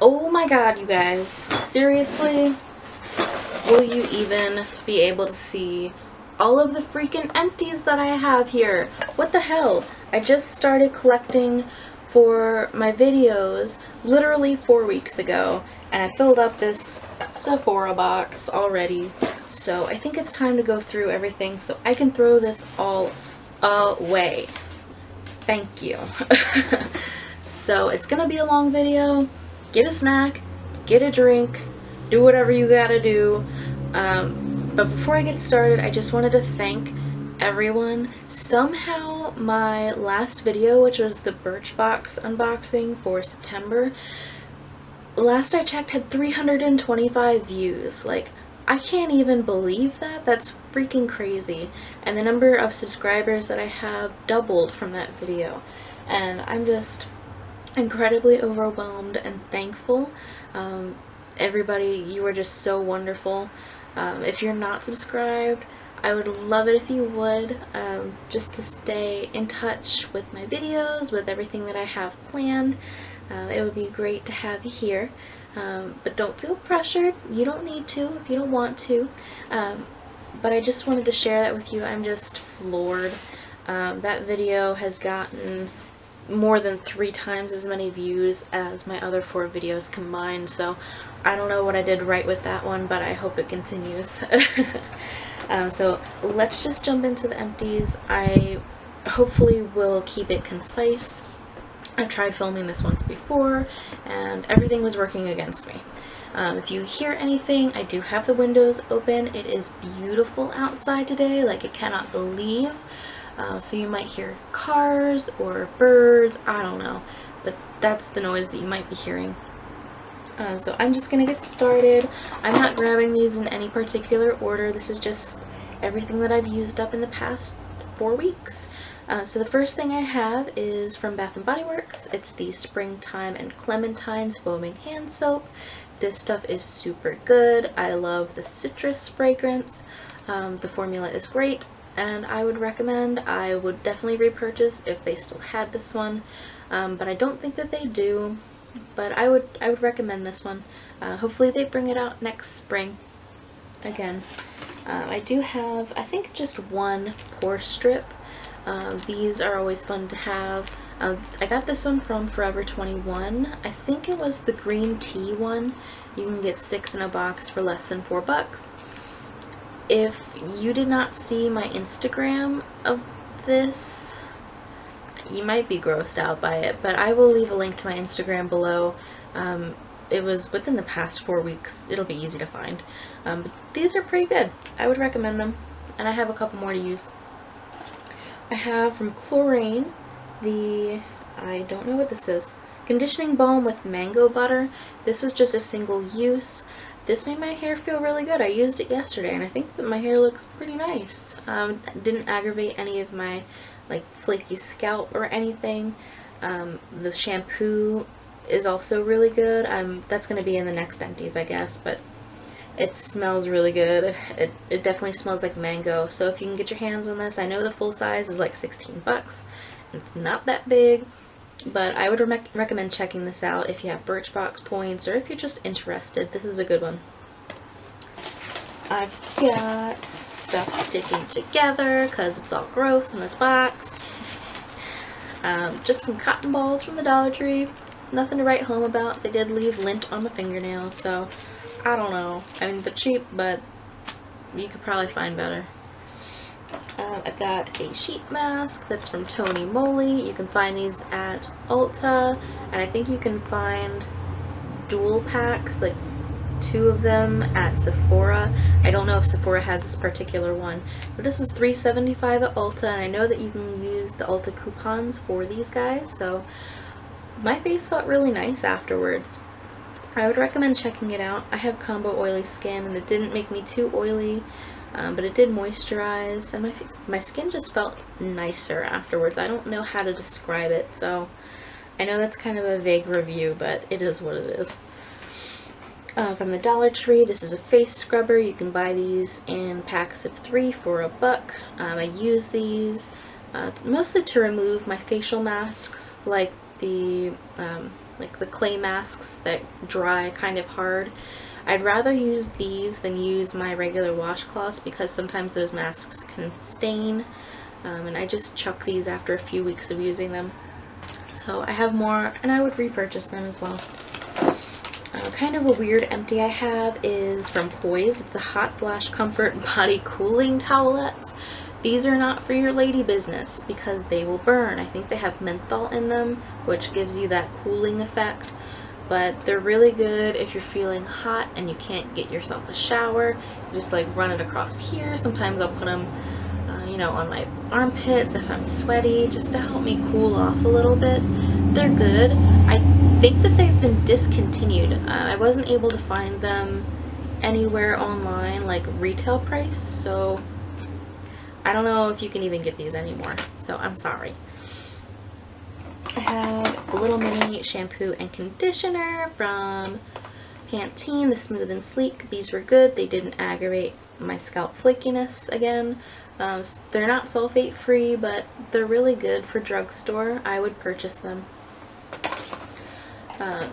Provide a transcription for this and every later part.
Oh my god, you guys. Seriously? Will you even be able to see all of the freaking empties that I have here? What the hell? I just started collecting for my videos literally 4 weeks ago, and I filled up this Sephora box already. So I think it's time to go through everything so I can throw this all away. Thank you. So it's gonna be a long video. Get a snack, get a drink, do whatever you gotta do. But before I get started, I just wanted to thank everyone. Somehow my last video, which was the Birchbox unboxing for September, last I checked had 325 views. Like, I can't even believe that. That's freaking crazy. And the number of subscribers that I have doubled from that video. And I'm just incredibly overwhelmed and thankful. Everybody, you are just so wonderful. If you're not subscribed, I would love it if you would, just to stay in touch with my videos, with everything that I have planned. It would be great to have you here, but don't feel pressured. You don't need to if you don't want to, but I just wanted to share that with you. I'm just floored. That video has gotten more than 3 times as many views as my other 4 videos combined, so I don't know what I did right with that one, but I hope it continues. So let's just jump into the empties. I hopefully will keep it concise. I've tried filming this once before and everything was working against me. If you hear anything, I do have the windows open. It is beautiful outside today, like I cannot believe. So you might hear cars or birds, I don't know, but that's the noise that you might be hearing. So I'm just gonna get started. I'm not grabbing these in any particular order. This is just everything that I've used up in the past 4 weeks. So the first thing I have is from Bath & Body Works. It's the Springtime and Clementines Foaming Hand Soap. This stuff is super good. I love the citrus fragrance. The formula is great, and I would recommend. I would definitely repurchase if they still had this one, but I don't think that they do. But I would recommend this one. Hopefully they bring it out next spring again. I do have, I think, just one pore strip. These are always fun to have. I got this one from Forever 21. I think it was the green tea one. You can get 6 in a box for less than $4. If you did not see my Instagram of this, you might be grossed out by it, but I will leave a link to my Instagram below. It was within the past 4 weeks. It'll be easy to find. But these are pretty good. I would recommend them, and I have a couple more to use. I have from Klorane I don't know what this is, conditioning balm with mango butter. This was just a single use. This made my hair feel really good. I used it yesterday, and I think that my hair looks pretty nice. Didn't aggravate any of my like flaky scalp or anything. The shampoo is also really good. That's going to be in the next empties, I guess, but it smells really good. It definitely smells like mango, so if you can get your hands on this, I know the full size is like $16. It's not that big, but I would recommend checking this out if you have Birchbox points or if you're just interested. This is a good one. I've got stuff sticking together because it's all gross in this box. Just some cotton balls from the Dollar Tree. Nothing to write home about. They did leave lint on my fingernails, so I don't know. I mean, they're cheap, but you could probably find better. I've got a sheet mask that's from Moly. You can find these at Ulta, and I think you can find dual packs, like 2 of them at Sephora. I don't know if Sephora has this particular one, but this is $3.75 at Ulta, and I know that you can use the Ulta coupons for these guys, so my face felt really nice afterwards. I would recommend checking it out. I have combo oily skin, and it didn't make me too oily, but it did moisturize, and my skin just felt nicer afterwards. I don't know how to describe it, so I know that's kind of a vague review, but it is what it is. From the Dollar Tree, this is a face scrubber. You can buy these in packs of 3 for $1. I use these mostly to remove my facial masks, like the like the clay masks that dry kind of hard. I'd rather use these than use my regular washcloths because sometimes those masks can stain, and I just chuck these after a few weeks of using them. So I have more, and I would repurchase them as well. Kind of a weird empty I have is from Poise. It's the Hot Flash Comfort Body Cooling Towelettes. These are not for your lady business because they will burn. I think they have menthol in them, which gives you that cooling effect. But they're really good if you're feeling hot and you can't get yourself a shower. You just like run it across here. Sometimes I'll put them, you know, on my armpits if I'm sweaty, just to help me cool off a little bit. They're good. I think that they've been discontinued. I wasn't able to find them anywhere online, like retail price, so I don't know if you can even get these anymore, so I'm sorry. I have a little mini shampoo and conditioner from Pantene, the Smooth and Sleek. These were good. They didn't aggravate my scalp flakiness again. They're not sulfate free, but they're really good for drugstore. I would purchase them.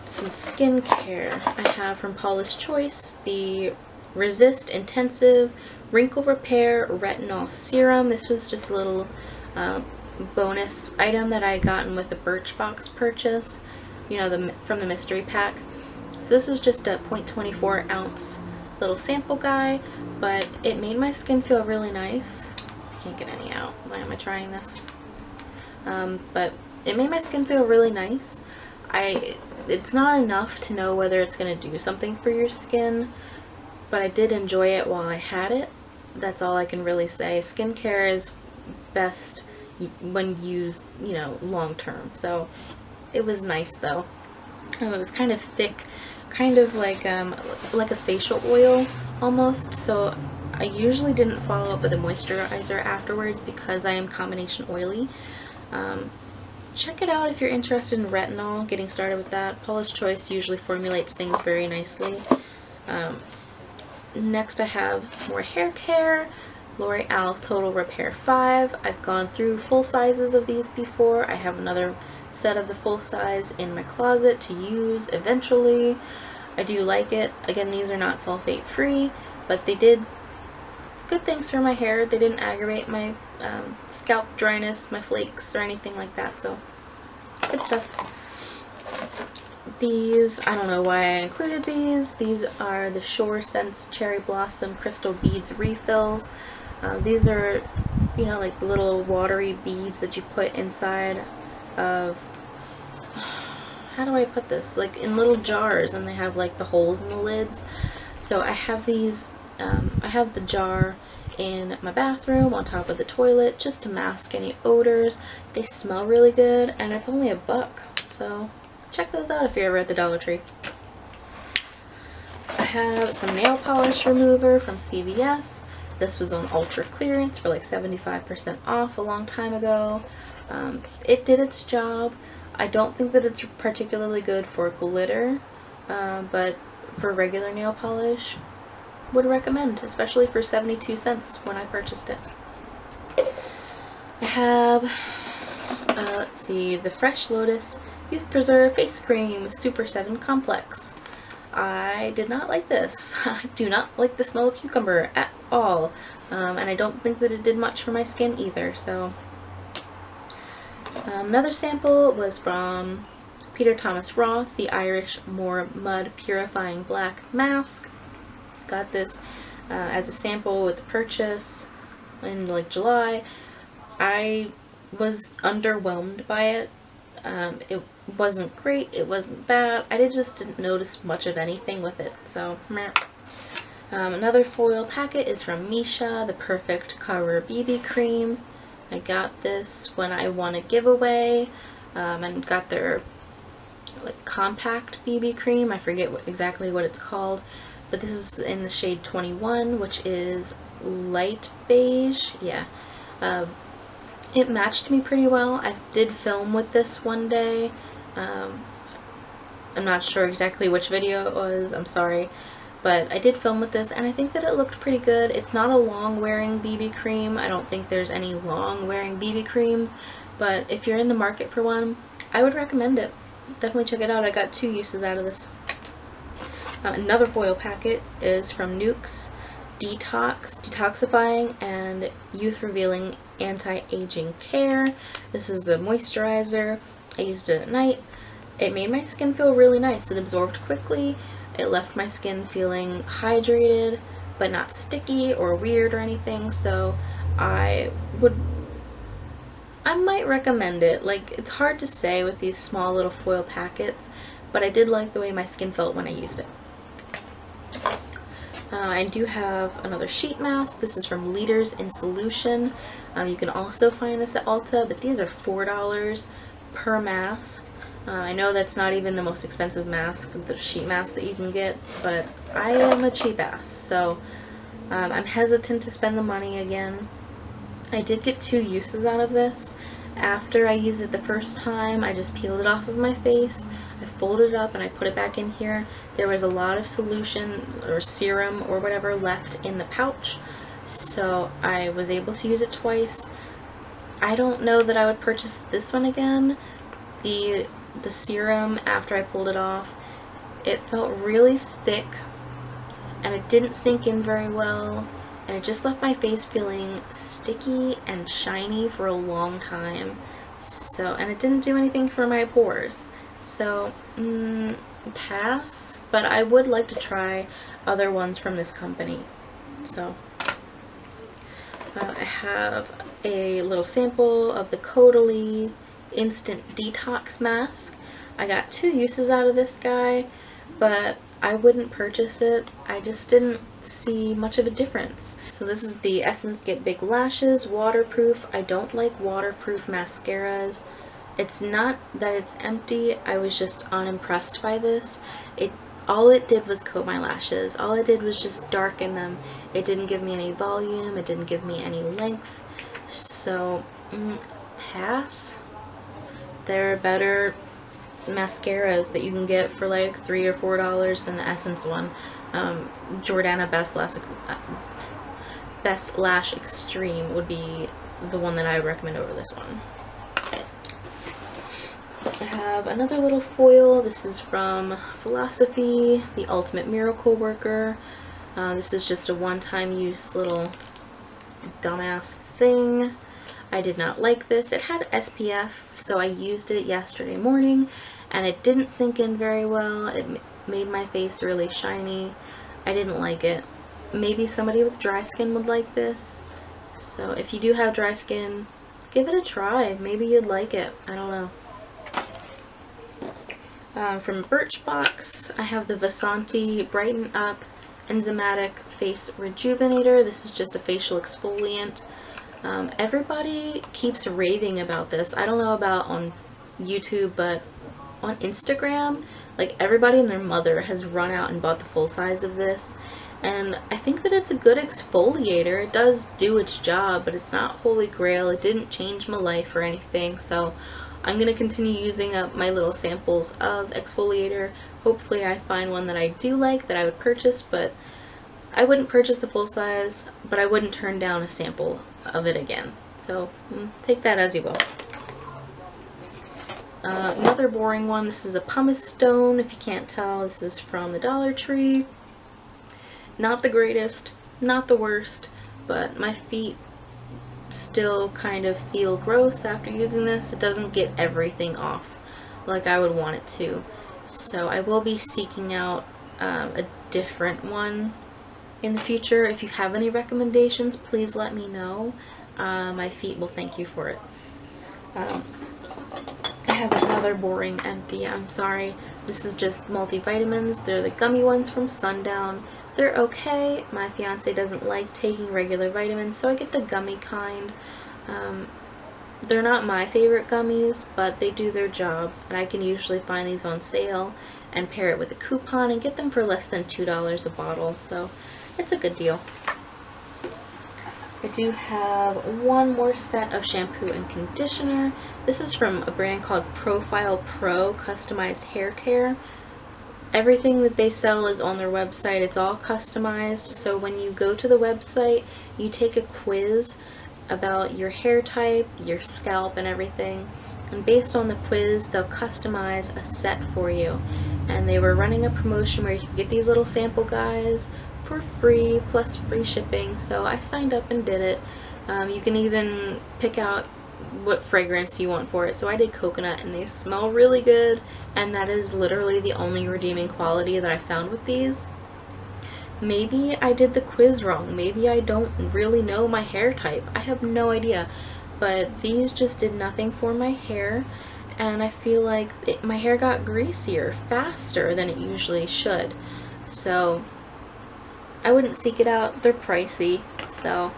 Some skincare I have from Paula's Choice, the Resist Intensive Wrinkle Repair Retinol Serum. This was just a little bonus item that I had gotten with the Birchbox purchase, you know, from the mystery pack. So this is just a 0.24 ounce little sample guy, but it made my skin feel really nice. I can't get any out. Why am I trying this? But it made my skin feel really nice. It's not enough to know whether it's going to do something for your skin, but I did enjoy it while I had it. That's all I can really say. Skincare is best when used, you know, long term. So it was nice though. It was kind of thick, kind of like a facial oil almost. So I usually didn't follow up with a moisturizer afterwards because I am combination oily. Check it out if you're interested in retinol, getting started with that. Paula's Choice usually formulates things very nicely. Next I have more hair care, L'Oreal Total Repair 5. I've gone through full sizes of these before. I have another set of the full size in my closet to use eventually. I do like it. Again, these are not sulfate free, but they did good things for my hair. They didn't aggravate my scalp dryness, my flakes, or anything like that, so good stuff. These, I don't know why I included these. These are the Shore Scents Cherry Blossom Crystal Beads refills. These are, you know, like little watery beads that you put inside of, how do I put this? Like in little jars, and they have like the holes in the lids. So I have these, I have the jar in my bathroom on top of the toilet just to mask any odors. They smell really good, and it's only $1, so check those out if you're ever at the Dollar Tree. I have some nail polish remover from CVS. This was on ultra clearance for like 75% off a long time ago. It did its job. I don't think that it's particularly good for glitter, but for regular nail polish, would recommend, especially for 72 cents when I purchased it. I have, let's see, the Fresh Lotus Youth Preserve Face Cream Super 7 Complex. I did not like this. I do not like the smell of cucumber at all, and I don't think that it did much for my skin either, so. Another sample was from Peter Thomas Roth, the Irish Moor Mud Purifying Black Mask. Got this as a sample with the purchase in like July. I was underwhelmed by it. It wasn't great, it wasn't bad. I just didn't notice much of anything with it, so meh. Another foil packet is from Missha, the Perfect Cover BB Cream. I got this when I won a giveaway, and got their like compact BB cream. I forget exactly what it's called, but this is in the shade 21, which is light beige. Yeah, it matched me pretty well. I did film with this one day. I'm not sure exactly which video it was, I'm sorry, but I did film with this, and I think that it looked pretty good. It's not a long wearing BB cream. I don't think there's any long wearing BB creams, but if you're in the market for one, I would recommend it. definitely check it out. I got 2 uses out of this. Another foil packet is from Nuxe, Detox, Detoxifying, and Youth Revealing Anti-Aging Care. This is a moisturizer. I used it at night. It made my skin feel really nice. It absorbed quickly. It left my skin feeling hydrated, but not sticky or weird or anything. So I might recommend it. Like, it's hard to say with these small little foil packets, but I did like the way my skin felt when I used it. I do have another sheet mask. This is from Liters in Solution. You can also find this at Ulta, but these are $4 per mask. I know that's not even the most expensive mask, the sheet mask that you can get, but I am a cheap ass, so I'm hesitant to spend the money again. I did get 2 uses out of this. After I used it the first time, I just peeled it off of my face. I folded it up and I put it back in here. There was a lot of solution or serum or whatever left in the pouch, so I was able to use it twice. I don't know that I would purchase this one again. The serum, after I pulled it off, it felt really thick and it didn't sink in very well, and it just left my face feeling sticky and shiny for a long time. So, and it didn't do anything for my pores. So, pass, but I would like to try other ones from this company. So, I have a little sample of the Caudalie Instant Detox Mask. I got 2 uses out of this guy, but I wouldn't purchase it. I just didn't see much of a difference. So this is the Essence Get Big Lashes Waterproof. I don't like waterproof mascaras. It's not that it's empty, I was just unimpressed by this. All it did was coat my lashes. All it did was just darken them. It didn't give me any volume, it didn't give me any length. So, pass. There are better mascaras that you can get for like $3 or $4 than the Essence one. Jordana Best Lash Extreme would be the one that I would recommend over this one. I have another little foil. This is from Philosophy, the Ultimate Miracle Worker. This is just a one-time use little dumbass thing. I did not like this. It had SPF, so I used it yesterday morning, and it didn't sink in very well. It made my face really shiny. I didn't like it. Maybe somebody with dry skin would like this. So if you do have dry skin, give it a try. Maybe you'd like it. I don't know. From Birchbox, I have the Vasanti Brighten Up Enzymatic Face Rejuvenator. This is just a facial exfoliant. Everybody keeps raving about this. I don't know about on YouTube, but on Instagram, like, everybody and their mother has run out and bought the full size of this. And I think that it's a good exfoliator. It does do its job, but it's not holy grail. It didn't change my life or anything, so I'm going to continue using up my little samples of exfoliator. Hopefully I find one that I do like, that I would purchase, but I wouldn't purchase the full size, but I wouldn't turn down a sample of it again. So take that as you will. Another boring one. This is a pumice stone. If you can't tell, this is from the Dollar Tree. Not the greatest, not the worst, but my feet still kind of feel gross after using this. It doesn't get everything off like I would want it to. So I will be seeking out a different one in the future. If you have any recommendations, please let me know. My feet will thank you for it. I have another boring empty. I'm sorry. This is just multivitamins. They're the gummy ones from Sundown. They're okay. My fiance doesn't like taking regular vitamins, so I get the gummy kind. They're not my favorite gummies, but they do their job, and I can usually find these on sale and pair it with a coupon and get them for less than $2 a bottle, so it's a good deal. I do have one more set of shampoo and conditioner. This is from a brand called Profile Pro Customized Hair Care. Everything that they sell is on their website. It's all customized, so when you go to the website, you take a quiz about your hair type, your scalp, and everything, and based on the quiz, they'll customize a set for you. And they were running a promotion where you could get these little sample guys for free plus free shipping, so I signed up and did it. You can even pick out what fragrance you want for it. So I did coconut, and they smell really good, and that is literally the only redeeming quality that I found with these. Maybe I did the quiz wrong. Maybe I don't really know my hair type. I have no idea. But these just did nothing for my hair, and I feel like my hair got greasier faster than it usually should. So I wouldn't seek it out. They're pricey, so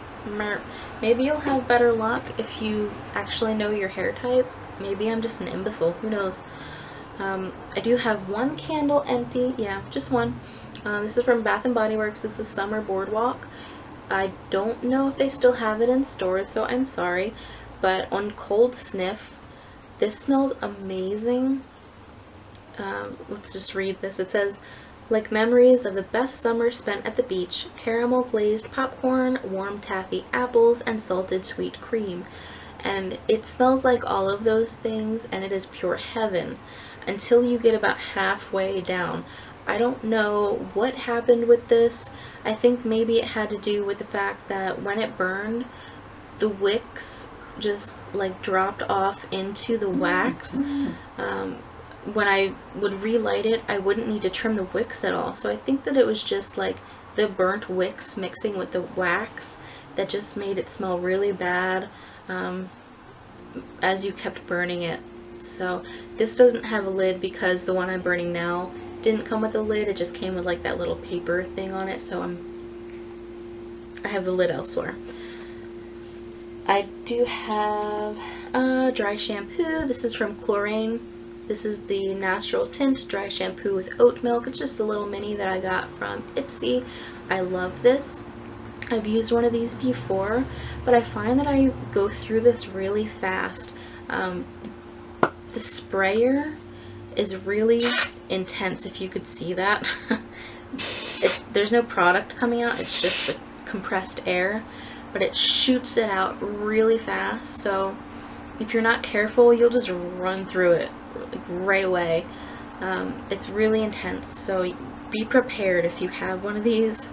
maybe you'll have better luck if you actually know your hair type. Maybe I'm just an imbecile. Who knows? I do have one candle empty. Yeah, just one. This is from Bath & Body Works. It's a Summer Boardwalk. I don't know if they still have it in stores, so I'm sorry. But on cold sniff, this smells amazing. Let's just read this. It says, like memories of the best summer spent at the beach, caramel glazed popcorn, warm taffy apples, and salted sweet cream. And it smells like all of those things, and it is pure heaven until you get about halfway down. I don't know what happened with this. I think maybe it had to do with the fact that when it burned, the wicks just like dropped off into the wax. When I would relight it, I wouldn't need to trim the wicks at all. So I think that it was just like the burnt wicks mixing with the wax that just made it smell really bad as you kept burning it. So this doesn't have a lid because the one I'm burning now didn't come with a lid. It just came with like that little paper thing on it, so I have the lid elsewhere. I do have a dry shampoo. This is from Klorane. This is the Natural Tint Dry Shampoo with Oat Milk. It's just a little mini that I got from Ipsy. I love this. I've used one of these before, but I find that I go through this really fast. The sprayer is really intense, if you could see that. There's no product coming out, it's just the compressed air, but it shoots it out really fast, so if you're not careful, you'll just run through it like right away. It's really intense, so be prepared if you have one of these.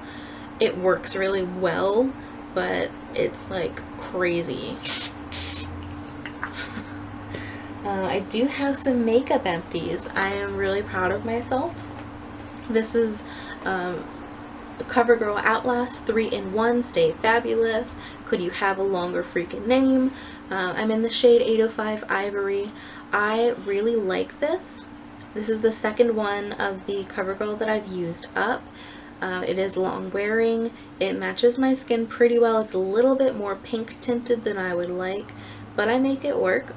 It works really well, but it's like crazy. I do have some makeup empties. I am really proud of myself. This is CoverGirl Outlast 3-in-1 Stay Fabulous. Could you have a longer freaking name? I'm in the shade 805 Ivory. I really like this. This is the second one of the CoverGirl that I've used up. It is long wearing. It matches my skin pretty well. It's a little bit more pink tinted than I would like, but I make it work.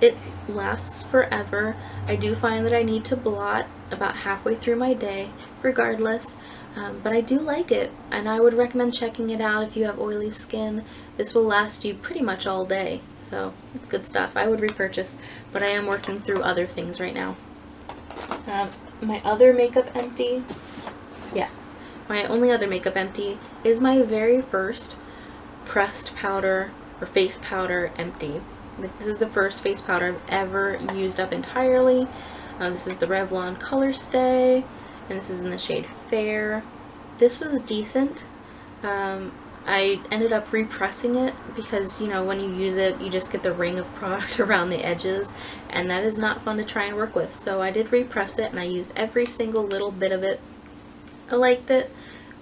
It lasts forever. I do find that I need to blot about halfway through my day regardless, but I do like it, and I would recommend checking it out if you have oily skin. This will last you pretty much all day, so it's good stuff. I would repurchase, but I am working through other things right now. My other makeup empty, my only other makeup empty is my very first pressed powder or face powder empty. This is the first face powder I've ever used up entirely. This is the Revlon Color Stay, and this is in the shade Fair. This was decent. I ended up repressing it because, you know, when you use it, you just get the ring of product around the edges, and that is not fun to try and work with. So I did repress it, and I used every single little bit of it. I liked it.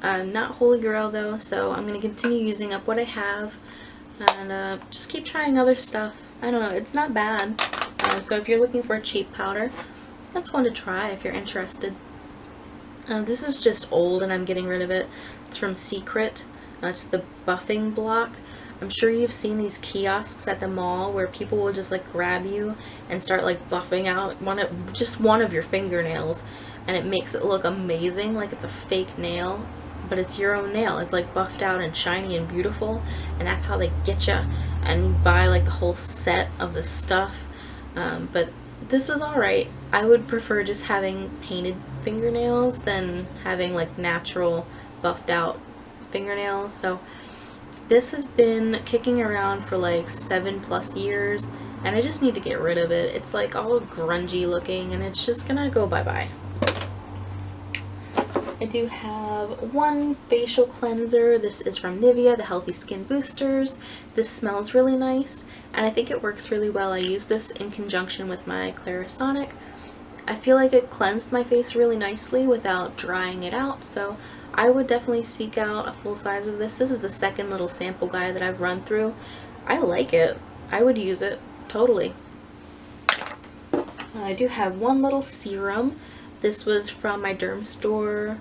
I'm not holy grail though, so I'm going to continue using up what I have. And just keep trying other stuff. I don't know, it's not bad. So if you're looking for a cheap powder, that's one to try if you're interested. This is just old and I'm getting rid of it. It's from Secret. It's the buffing block. I'm sure you've seen these kiosks at the mall where people will just like grab you and start like buffing out just one of your fingernails, and it makes it look amazing, like it's a fake nail, but it's your own nail. It's like buffed out and shiny and beautiful, and that's how they get you. And you buy like the whole set of the stuff. But this was alright. I would prefer just having painted fingernails than having like natural buffed out fingernails. So this has been kicking around for like 7+ years, and I just need to get rid of it. It's like all grungy looking, and it's just gonna go bye-bye. I do have one facial cleanser. This is from Nivea, the Healthy Skin Boosters. This smells really nice, and I think it works really well. I use this in conjunction with my Clarisonic. I feel like it cleansed my face really nicely without drying it out, so I would definitely seek out a full size of this. This is the second little sample guide that I've run through. I like it. I would use it, totally. I do have one little serum. This was from my Derm Store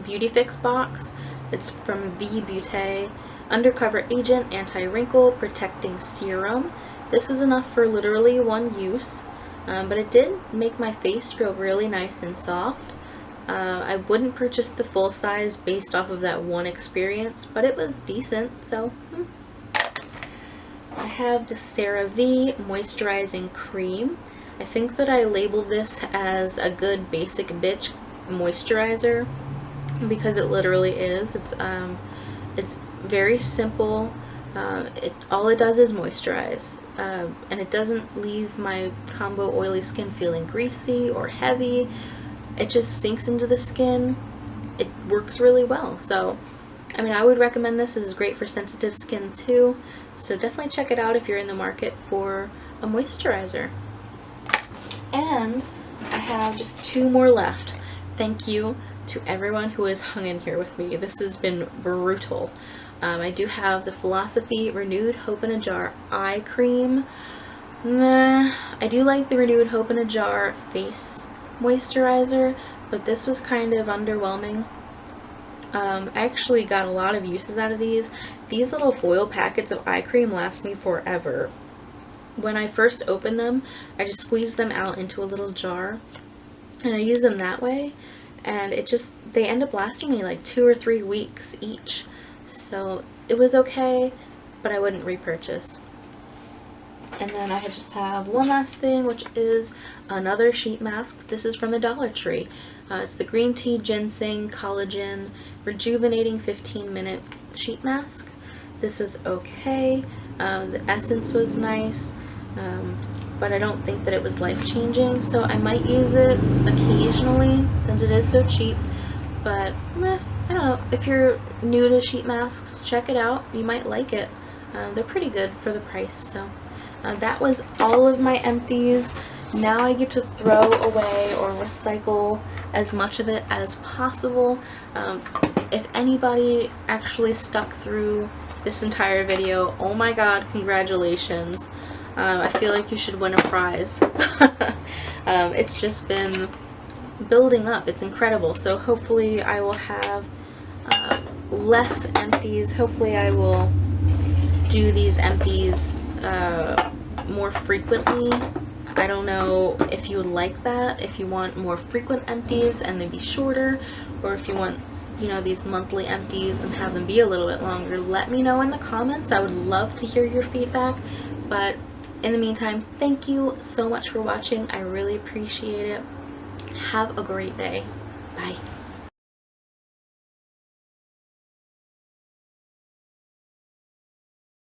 Beauty Fix box. It's from V Beauté Undercover Agent Anti-Wrinkle Protecting Serum. This was enough for literally one use, but it did make my face feel really nice and soft. I wouldn't purchase the full size based off of that one experience, but it was decent, so I have the CeraVe Moisturizing Cream. I think that I labeled this as a good basic bitch moisturizer because it literally is. It's very simple. All it does is moisturize, and it doesn't leave my combo oily skin feeling greasy or heavy. It just sinks into the skin. It works really well. So, I mean, I would recommend this. This is great for sensitive skin too. So definitely check it out if you're in the market for a moisturizer. And I have just 2 more left. Thank you to everyone who has hung in here with me. This has been brutal. I do have the Philosophy Renewed Hope in a Jar Eye Cream. I do like the Renewed Hope in a Jar face moisturizer, but this was kind of underwhelming. I actually got a lot of uses out of these. These little foil packets of eye cream last me forever. When I first opened them, I just squeezed them out into a little jar, and I use them that way, and they end up lasting me like 2 or 3 weeks each. So it was okay, but I wouldn't repurchase. And then I just have one last thing, which is another sheet mask. This is from the Dollar Tree. It's the Green Tea Ginseng Collagen Rejuvenating 15-Minute Sheet Mask. This was okay. The essence was nice, but I don't think that it was life-changing, so I might use it occasionally since it is so cheap. But I don't know. If you're new to sheet masks, check it out. You might like it. They're pretty good for the price. So that was all of my empties. Now I get to throw away or recycle as much of it as possible. If anybody actually stuck through this entire video, oh my god, congratulations. I feel like you should win a prize. It's just been building up. It's incredible. So hopefully I will have less empties. Hopefully I will do these empties more frequently. I don't know if you would like that, if you want more frequent empties and they be shorter, or if you want, you know, these monthly empties and have them be a little bit longer. Let me know in the comments. I would love to hear your feedback. But in the meantime, thank you so much for watching. I really appreciate it. Have a great day. Bye.